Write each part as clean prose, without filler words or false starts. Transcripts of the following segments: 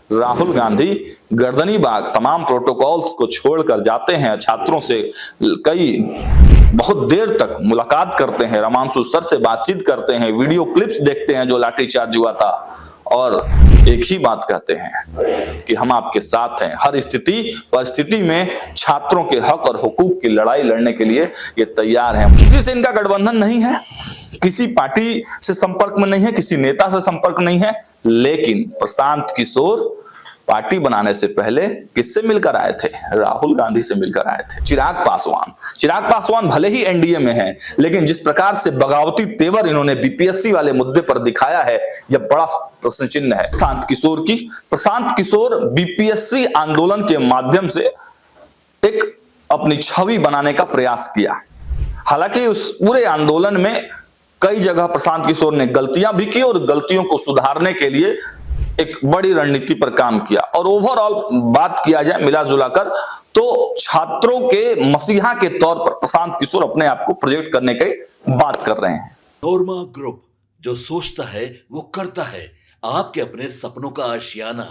राहुल गांधी गर्दनी बाग तमाम प्रोटोकॉल्स को छोड़कर जाते हैं, छात्रों से कई बहुत देर तक मुलाकात करते हैं, रमांशु सर से बातचीत करते हैं, वीडियो क्लिप्स देखते हैं जो लाठीचार्ज हुआ था, और एक ही बात कहते हैं कि हम आपके साथ हैं, हर स्थिति परिस्थिति में छात्रों के हक और हुकूक की लड़ाई लड़ने के लिए ये तैयार हैं। किसी से इनका गठबंधन नहीं है, किसी पार्टी से संपर्क में नहीं है, किसी नेता से संपर्क नहीं है, लेकिन प्रशांत किशोर पार्टी बनाने से पहले किससे मिलकर आए थे? राहुल गांधी से मिलकर आए थे। चिराग पासवान भले ही एनडीए में हैं, लेकिन जिस प्रकार से बगावती तेवर इन्होंने बीपीएससी वाले मुद्दे पर दिखाया है, यह बड़ा प्रश्न चिन्ह है। प्रशांत किशोर बीपीएससी आंदोलन के माध्यम से एक अपनी छवि बनाने का प्रयास किया। हालांकि उस पूरे आंदोलन में कई जगह प्रशांत किशोर ने गलतियां भी की और गलतियों को सुधारने के लिए एक बड़ी रणनीति पर काम किया। और ओवरऑल बात किया जाए मिला जुला कर, तो छात्रों के मसीहा के तौर पर प्रशांत किशोर अपने आप को प्रोजेक्ट करने की बात कर रहे हैं। नोरमा ग्रुप, जो सोचता है वो करता है, आपके अपने सपनों का आशियाना।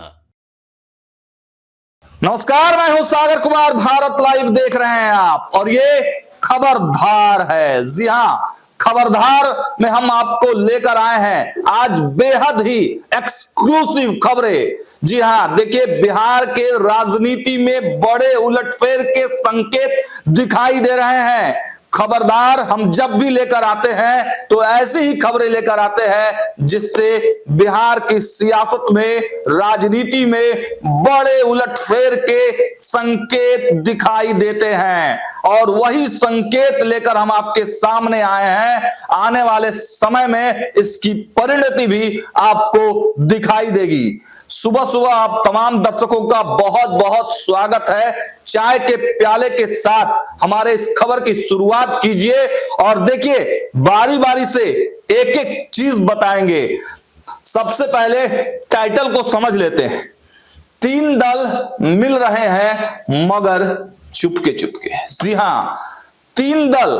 नमस्कार, मैं हूं सागर कुमार, भारत लाइव देख रहे हैं आप, और ये खबरदार है। जी हां, खबरदार में हम आपको लेकर आए हैं आज बेहद ही एक्सक्लूसिव खबरें। जी हां, देखिए, बिहार के राजनीति में बड़े उलटफेर के संकेत दिखाई दे रहे हैं। खबरदार हम जब भी लेकर आते हैं तो ऐसी ही खबरें लेकर आते हैं जिससे बिहार की सियासत में, राजनीति में बड़े उलटफेर के संकेत दिखाई देते हैं, और वही संकेत लेकर हम आपके सामने आए हैं। आने वाले समय में इसकी परिणति भी आपको दिखाई देगी। सुबह सुबह आप तमाम दर्शकों का बहुत बहुत स्वागत है। चाय के प्याले के साथ हमारे इस खबर की शुरुआत कीजिए और देखिए, बारी बारी से एक एक चीज बताएंगे। सबसे पहले टाइटल को समझ लेते हैं। 3 दल मिल रहे हैं मगर चुपके चुपके। जी हां, 3 दल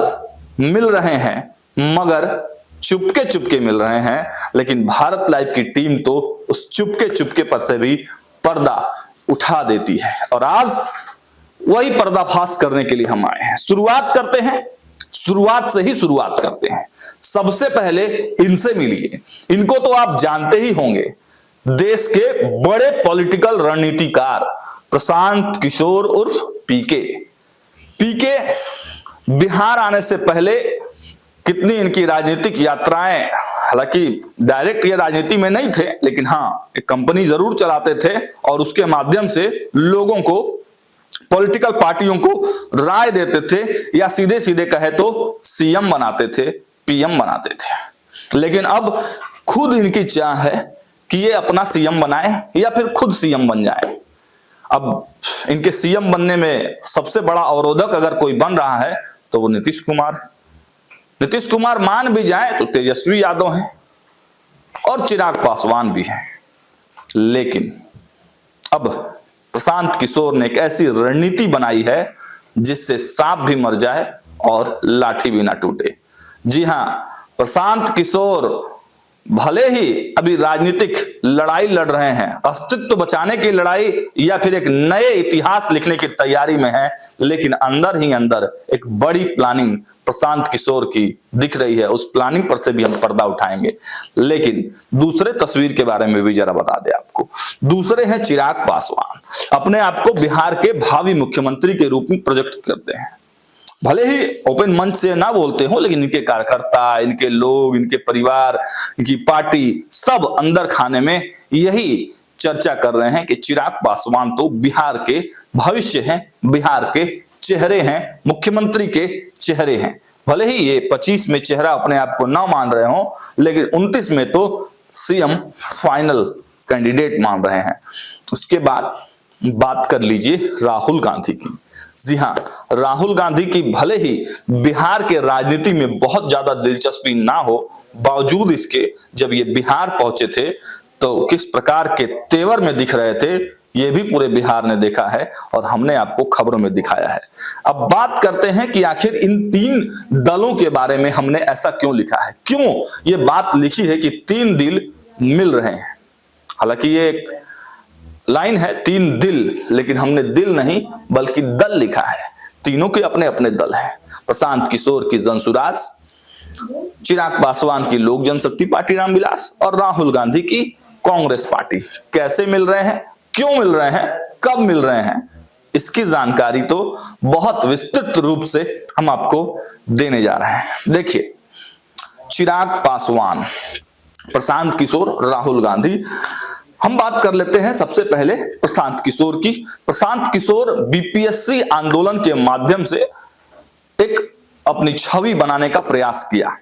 मिल रहे हैं मगर चुपके चुपके मिल रहे हैं, लेकिन भारत लाइव की टीम तो उस चुपके चुपके पर से भी पर्दा उठा देती है, और आज वही पर्दाफाश करने के लिए हम आए हैं। शुरुआत करते हैं, शुरुआत से ही शुरुआत करते हैं। सबसे पहले इनसे मिलिए। इनको तो आप जानते ही होंगे, देश के बड़े पॉलिटिकल रणनीतिकार प्रशांत किशोर उर्फ पीके बिहार आने से पहले कितनी इनकी राजनीतिक यात्राएं, हालांकि डायरेक्ट ये राजनीति में नहीं थे, लेकिन हाँ, एक कंपनी जरूर चलाते थे और उसके माध्यम से लोगों को, पॉलिटिकल पार्टियों को राय देते थे, या सीधे सीधे कहे तो सीएम बनाते थे, पीएम बनाते थे। लेकिन अब खुद इनकी चाह है कि ये अपना सीएम बनाए या फिर खुद सीएम बन जाए। अब इनके सीएम बनने में सबसे बड़ा अवरोधक अगर कोई बन रहा है तो वो नीतीश कुमार है। नीतीश कुमार मान भी जाए तो तेजस्वी यादव हैं और चिराग पासवान भी हैं, लेकिन अब प्रशांत किशोर ने एक ऐसी रणनीति बनाई है जिससे सांप भी मर जाए और लाठी भी ना टूटे। जी हां, प्रशांत किशोर भले ही अभी राजनीतिक लड़ाई लड़ रहे हैं, अस्तित्व बचाने की लड़ाई या फिर एक नए इतिहास लिखने की तैयारी में है, लेकिन अंदर ही अंदर एक बड़ी प्लानिंग प्रशांत किशोर की दिख रही है। उस प्लानिंग पर से भी हम पर्दा उठाएंगे। लेकिन दूसरे तस्वीर के बारे में भी जरा बता दें आपको। दूसरे हैं चिराग पासवान। अपने आप को बिहार के भावी मुख्यमंत्री के रूप में प्रोजेक्ट करते हैं। भले ही ओपन मंच से ना बोलते हो, लेकिन इनके कार्यकर्ता, इनके लोग, इनके परिवार, इनकी पार्टी, सब अंदर खाने में यही चर्चा कर रहे हैं कि चिराग पासवान तो बिहार के भविष्य हैं, बिहार के चेहरे हैं, मुख्यमंत्री के चेहरे हैं। भले ही ये 25 में चेहरा अपने आप को ना मान रहे हो, लेकिन 29 में तो सीएम फाइनल कैंडिडेट मान रहे हैं। उसके बाद बात कर लीजिए राहुल गांधी की। जी हां, राहुल गांधी की भले ही बिहार के राजनीति में बहुत ज्यादा दिलचस्पी ना हो, बावजूद इसके जब ये बिहार पहुंचे थे तो किस प्रकार के तेवर में दिख रहे थे, ये भी पूरे बिहार ने देखा है और हमने आपको खबरों में दिखाया है। अब बात करते हैं कि आखिर इन 3 दलों के बारे में हमने ऐसा क्यों लिखा है, क्यों ये बात लिखी है कि 3 दिल मिल रहे हैं। हालांकि ये एक लाइन है 3 दिल, लेकिन हमने दिल नहीं बल्कि दल लिखा है। तीनों के अपने अपने दल हैं। प्रशांत किशोर की जनसुराज, चिराग पासवान की लोक जनशक्ति पार्टी रामविलास और राहुल गांधी की कांग्रेस पार्टी। कैसे मिल रहे हैं, क्यों मिल रहे हैं, कब मिल रहे हैं, इसकी जानकारी तो बहुत विस्तृत रूप से हम आपको देने जा रहे हैं। देखिए, चिराग पासवान, प्रशांत किशोर, राहुल गांधी। हम बात कर लेते हैं सबसे पहले प्रशांत किशोर की। प्रशांत किशोर बीपीएससी आंदोलन के माध्यम से एक अपनी छवि बनाने का प्रयास किया।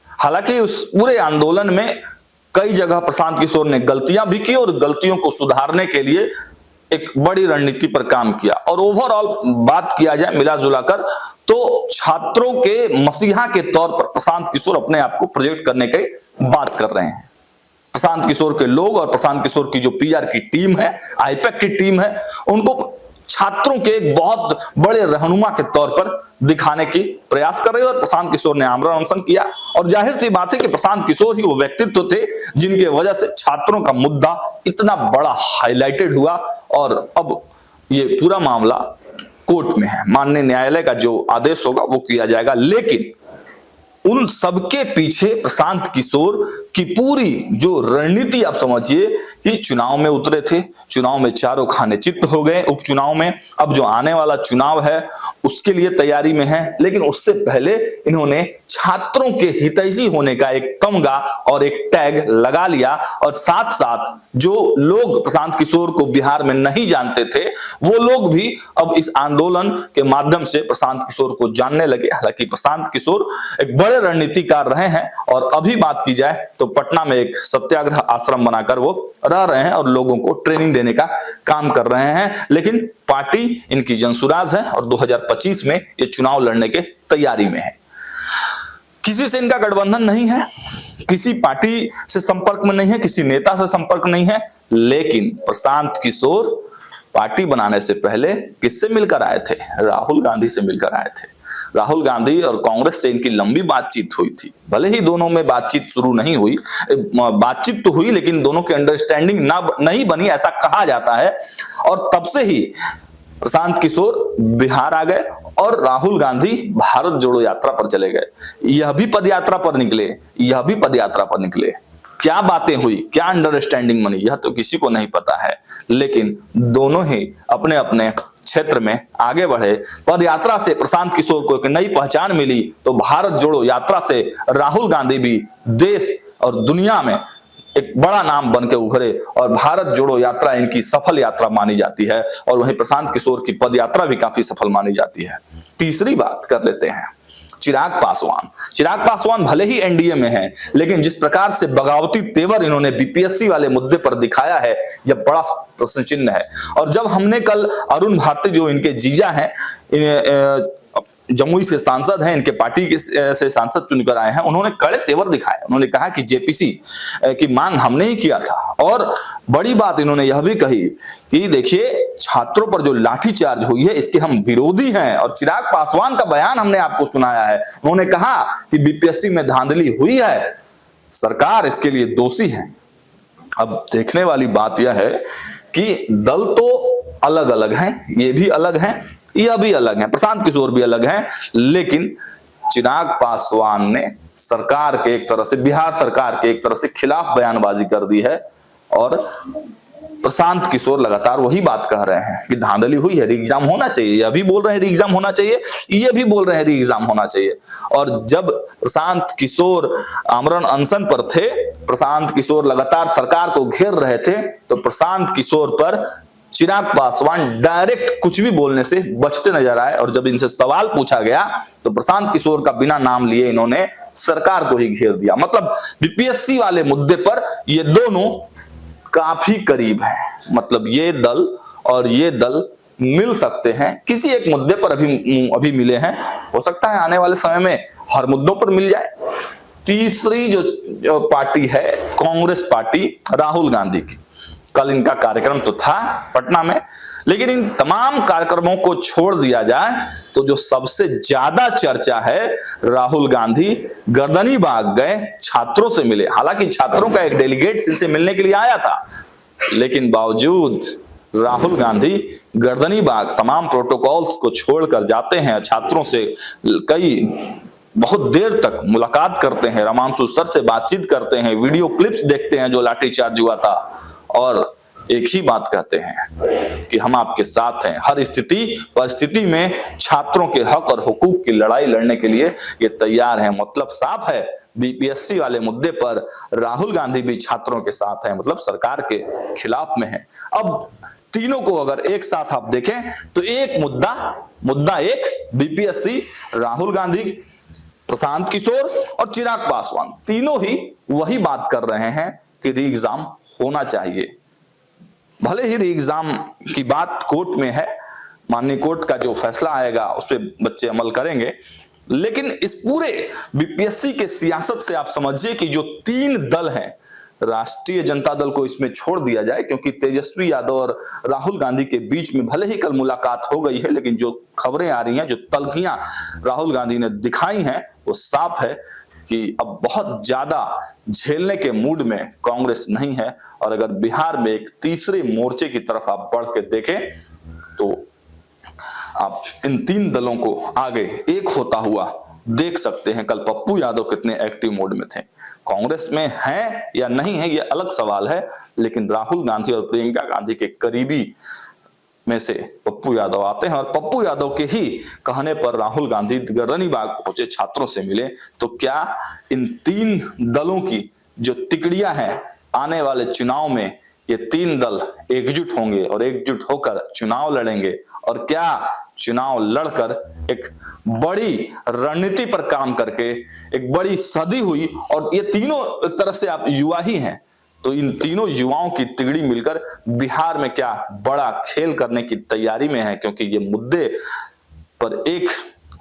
हालांकि उस पूरे आंदोलन में कई जगह प्रशांत किशोर ने गलतियां भी की और गलतियों को सुधारने के लिए एक बड़ी रणनीति पर काम किया। और ओवरऑल बात किया जाए मिला जुलाकर तो छात्रों के मसीहा के तौर पर प्रशांत किशोर अपने आप को प्रोजेक्ट करने की बात कर रहे हैं। प्रशांत किशोर के लोग और प्रशांत किशोर की जो पीआर की टीम है, आईपैक की टीम है, उनको छात्रों के एक बहुत बड़े रहनुमा के तौर पर दिखाने की प्रयास कर रहे हैं। और प्रशांत किशोर ने आमरण अनशन किया और जाहिर सी बात है कि प्रशांत किशोर ही वो व्यक्तित्व थे जिनके वजह से छात्रों का मुद्दा इतना बड़ा हाईलाइटेड हुआ। और अब ये पूरा मामला कोर्ट में है, माननीय न्यायालय का जो आदेश होगा वो किया जाएगा। लेकिन उन सबके पीछे प्रशांत किशोर की पूरी जो रणनीति आप समझिए कि चुनाव में उतरे थे, चुनाव में चारों खाने चित्त हो गए, उपचुनाव में अब जो आने वाला चुनाव है उसके लिए तैयारी में है। लेकिन उससे पहले इन्होंने छात्रों के हितैषी होने का एक तमगा और एक टैग लगा लिया और साथ साथ जो लोग प्रशांत किशोर को बिहार में नहीं जानते थे वो लोग भी अब इस आंदोलन के माध्यम से प्रशांत किशोर को जानने लगे। हालांकि प्रशांत किशोर एक बड़े रणनीतिकार रहे हैं और अभी बात की जाए तो पटना में एक सत्याग्रह आश्रम बनाकर वो रह रहे हैं और लोगों को ट्रेनिंग देने का काम कर रहे हैं। लेकिन पार्टी इनकी जनसुराज है और 2025 में ये चुनाव लड़ने के तैयारी में है। किसी से इनका गठबंधन नहीं है, किसी पार्टी से संपर्क में नहीं है, किसी नेता से संपर्क नहीं है। लेकिन प्रशांत किशोर पार्टी बनाने से पहले किससे मिलकर आए थे? राहुल गांधी से मिलकर आए थे। राहुल गांधी और कांग्रेस से इनकी लंबी बातचीत हुई थी। भले ही दोनों में बातचीत शुरू नहीं हुई, बातचीत तो हुई लेकिन दोनों की अंडरस्टैंडिंग नहीं बनी, ऐसा कहा जाता है। और तब से ही प्रशांत किशोर बिहार आ गए और राहुल गांधी भारत जोड़ो यात्रा पर चले गए। यह भी पदयात्रा पर निकले। क्या बातें हुई, क्या अंडरस्टैंडिंग बनी, यह तो किसी को नहीं पता है। लेकिन दोनों ही अपने अपने क्षेत्र में आगे बढ़े। पद यात्रा से प्रशांत किशोर को एक नई पहचान मिली तो भारत जोड़ो यात्रा से राहुल गांधी भी देश और दुनिया में एक बड़ा नाम बन के उभरे और भारत जोड़ो यात्रा इनकी सफल यात्रा मानी जाती है। और वहीं प्रशांत किशोर की पद यात्रा भी काफी सफल मानी जाती है। तीसरी बात कर लेते हैं चिराग पासवान भले ही एनडीए में है लेकिन जिस प्रकार से बगावती तेवर इन्होंने बीपीएससी वाले मुद्दे पर दिखाया है यह बड़ा प्रश्न चिन्ह है। और जब हमने कल अरुण भारती जो इनके जीजा हैं, जमुई से सांसद हैं, इनके पार्टी के से सांसद चुनकर आए हैं, उन्होंने कड़े तेवर दिखाए। उन्होंने कहा कि जेपीसी की मांग हमने ही किया था। और बड़ी बात इन्होंने यह भी कही कि देखिए छात्रों पर जो लाठीचार्ज हुई है इसके हम विरोधी हैं। और चिराग पासवान का बयान हमने आपको सुनाया है। उन्होंने कहा कि बीपीएससी में धांधली हुई है, सरकार इसके लिए दोषी है। अब देखने वाली बात यह है कि दल तो अलग अलग हैं, ये भी अलग हैं, यह भी अलग है, प्रशांत किशोर भी अलग हैं। लेकिन चिराग पासवान ने सरकार के एक तरह से, बिहार सरकार के एक तरह से खिलाफ बयानबाजी कर दी है। और प्रशांत किशोर लगातार वही बात कह रहे हैं कि धांधली हुई है, री एग्जाम होना चाहिए। यह भी बोल रहे हैं री एग्जाम होना चाहिए, ये भी बोल रहे हैं री एग्जाम होना चाहिए। और जब प्रशांत किशोर आमरण अनशन पर थे, प्रशांत किशोर लगातार सरकार को घेर रहे थे, तो प्रशांत किशोर पर चिराग पासवान डायरेक्ट कुछ भी बोलने से बचते नजर आए। और जब इनसे सवाल पूछा गया तो प्रशांत किशोर का बिना नाम लिए इन्होंने सरकार को ही घेर दिया। मतलब बीपीएससी वाले मुद्दे पर ये दोनों काफी करीब हैं। मतलब ये दल और ये दल मिल सकते हैं, किसी एक मुद्दे पर अभी मिले हैं, हो सकता है आने वाले समय में हर मुद्दों पर मिल जाए। तीसरी जो पार्टी है कांग्रेस पार्टी राहुल गांधी की, कल इनका कार्यक्रम तो था पटना में, लेकिन इन तमाम कार्यक्रमों को छोड़ दिया जाए तो जो सबसे ज्यादा चर्चा है, राहुल गांधी गर्दनी बाग गए, छात्रों से मिले। हालांकि छात्रों का एक डेलीगेट इनसे मिलने के लिए आया था, लेकिन बावजूद राहुल गांधी गर्दनी बाग तमाम प्रोटोकॉल्स को छोड़कर जाते हैं, छात्रों से कई बहुत देर तक मुलाकात करते हैं, रमांशु सर से बातचीत करते हैं, वीडियो क्लिप्स देखते हैं जो लाठीचार्ज हुआ था, और एक ही बात कहते हैं कि हम आपके साथ हैं, हर स्थिति परिस्थिति में छात्रों के हक और हुकूक की लड़ाई लड़ने के लिए ये तैयार हैं। मतलब साफ है, बीपीएससी वाले मुद्दे पर राहुल गांधी भी छात्रों के साथ हैं, मतलब सरकार के खिलाफ में है। अब तीनों को अगर एक साथ आप देखें तो एक मुद्दा एक बीपीएससी, राहुल गांधी, प्रशांत किशोर और चिराग पासवान तीनों ही वही बात कर रहे हैं कि री एग्जाम होना चाहिए। भले ही री एग्जाम की बात कोर्ट में है, माननीय कोर्ट का जो फैसला आएगा उस पर बच्चे अमल करेंगे, लेकिन इस पूरे बीपीएससी के सियासत से आप समझिए कि जो तीन दल हैं, राष्ट्रीय जनता दल को इसमें छोड़ दिया जाए क्योंकि तेजस्वी यादव और राहुल गांधी के बीच में भले ही कल मुलाकात हो गई है, लेकिन जो खबरें आ रही हैं, जो तल्खियां राहुल गांधी ने दिखाई हैं, वो साफ है कि अब बहुत ज्यादा झेलने के मूड में कांग्रेस नहीं है। और अगर बिहार में एक तीसरे मोर्चे की तरफ आप बढ़ के देखें तो आप इन तीन दलों को आगे एक होता हुआ देख सकते हैं। कल पप्पू यादव कितने एक्टिव मोड में थे, कांग्रेस में हैं या नहीं है ये अलग सवाल है, लेकिन राहुल गांधी और प्रियंका गांधी के करीबी में से पप्पू यादव आते हैं, और पप्पू यादव के ही कहने पर राहुल गांधी गर्दनी बाग पहुंचे, छात्रों से मिले। तो क्या इन तीन दलों की जो तिकड़ियां हैं, आने वाले चुनाव में ये तीन दल एकजुट होंगे और एकजुट होकर चुनाव लड़ेंगे, और क्या चुनाव लड़कर एक बड़ी रणनीति पर काम करके एक बड़ी सदी हुई, और ये तीनों एक तरह से आप युवा ही हैं, तो इन तीनों युवाओं की तिगड़ी मिलकर बिहार में क्या बड़ा खेल करने की तैयारी में है, क्योंकि ये मुद्दे पर एक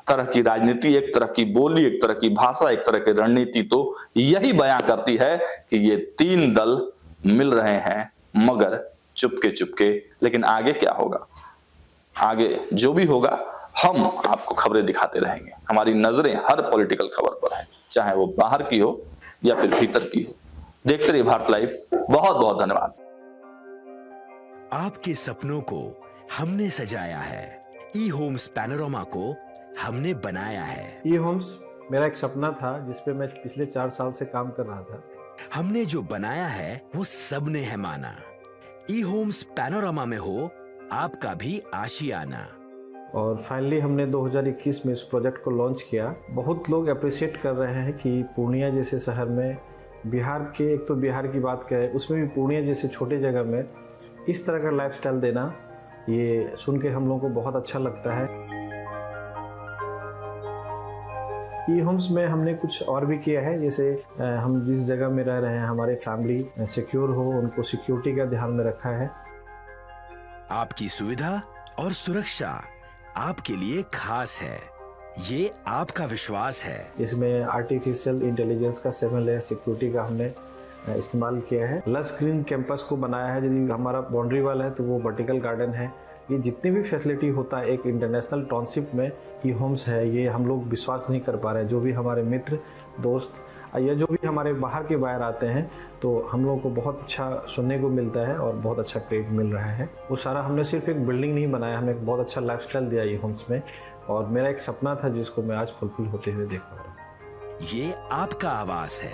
तरह की राजनीति, एक तरह की बोली, एक तरह की भाषा, एक तरह की रणनीति तो यही बयां करती है कि ये तीन दल मिल रहे हैं, मगर चुपके चुपके। लेकिन आगे क्या होगा, आगे जो भी होगा हम आपको खबरें दिखाते रहेंगे। हमारी नजरें हर पॉलिटिकल खबर पर है, चाहे वो बाहर की हो या फिर भीतर की हो। देखते रहिए भारत लाइव। बहुत बहुत धन्यवाद। आपके सपनों को हमने सजाया है, ई होम्स पैनोरमा को हमने बनाया है। ई होम्स मेरा एक सपना था जिसपे मैं पिछले 4 साल से काम कर रहा था। हमने जो बनाया है वो सबने है माना। ई होम्स पैनोरमा में हो आपका भी आशियाना। और फाइनली हमने 2021 में इस प्रोजेक्ट को लॉन्च किया। बहुत लोग अप्रिशिएट कर रहे हैं कि पूर्णिया जैसे शहर में, बिहार के, एक तो बिहार की बात करें उसमें भी पूर्णिया जैसे छोटे जगह में इस तरह का लाइफस्टाइल देना, ये सुन के हम लोगों को बहुत अच्छा लगता है। ई होम्स में हमने कुछ और भी किया है, जैसे हम जिस जगह में रह रहे हैं हमारे फैमिली सिक्योर हो, उनको सिक्योरिटी का ध्यान में रखा है। आपकी सुविधा और सुरक्षा आपके लिए खास है, ये आपका विश्वास है। इसमें आर्टिफिशियल इंटेलिजेंस का 7 लेयर सिक्योरिटी का हमने इस्तेमाल किया है। लस ग्रीन कैंपस को बनाया है, यदि हमारा बाउंड्री वाल है तो वो वर्टिकल गार्डन है। ये जितनी भी फैसिलिटी होता है एक इंटरनेशनल टाउनशिप में ई होम्स है, ये हम लोग विश्वास नहीं कर पा रहे हैं। जो भी हमारे मित्र दोस्त या जो भी हमारे बाहर के बाहर आते हैं तो हम लोगों को बहुत अच्छा सुनने को मिलता है और बहुत अच्छा क्रेडिट मिल रहा है। वो सारा हमने सिर्फ एक बिल्डिंग नहीं बनाया, हमें एक बहुत अच्छा लाइफस्टाइल दिया ई होम्स में, और मेरा एक सपना था जिसको मैं आज फुलफिल होते हुए देख पा रहा हूँ। ये आपका आवास है।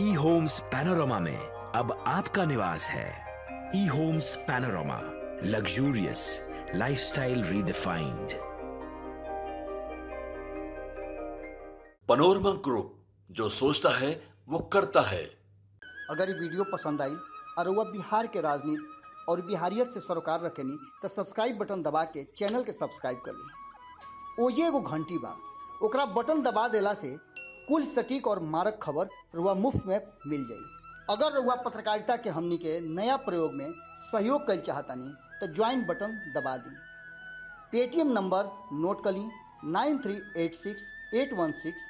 ई होम्स पैनोरमा में अब आपका निवास है। E Homes Panorama, luxurious lifestyle redefined. Panorama group, जो सोचता है वो करता है। अगर ये वीडियो पसंद आई और वह बिहार के राजनीति और बिहारियत से सरोकार रखेनी तो सब्सक्राइब बटन दबा के चैनल के सब्सक्राइब कर ली। ओजे एगो घंटी बा, ओकरा बटन दबा देला से कुल सटीक और मारक खबर रुआ मुफ्त में मिल जाई। अगर रुआ पत्रकारिता के हमनी के नया प्रयोग में सहयोग कर चाहतानी तो ज्वाइन बटन दबा दी। पेटीएम नंबर नोट कर ली 9386 816